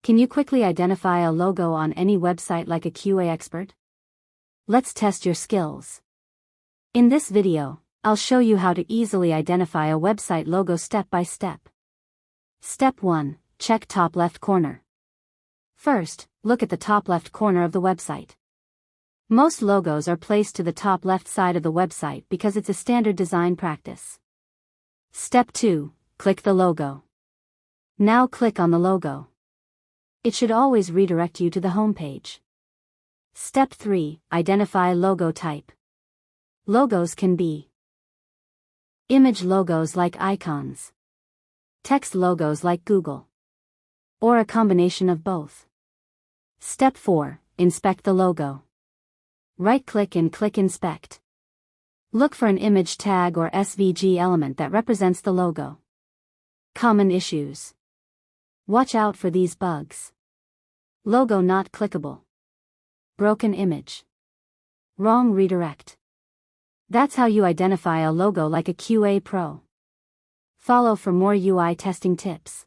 Can you quickly identify a logo on any website like a QA expert? Let's test your skills. In this video, I'll show you how to easily identify a website logo step by step. Step 1. Check top left corner. First, look at the top left corner of the website. Most logos are placed to the top left side of the website because it's a standard design practice. Step 2. Click the logo. Now click on the logo. It should always redirect you to the home page. Step 3. Identify logo type. Logos can be image logos like icons, text logos like Google, or a combination of both. Step 4. Inspect the logo. Right-click and click Inspect. Look for an image tag or SVG element that represents the logo. Common issues. Watch out for these bugs. Logo not clickable. Broken image. Wrong redirect. That's how you identify a logo like a QA pro. Follow for more UI testing tips.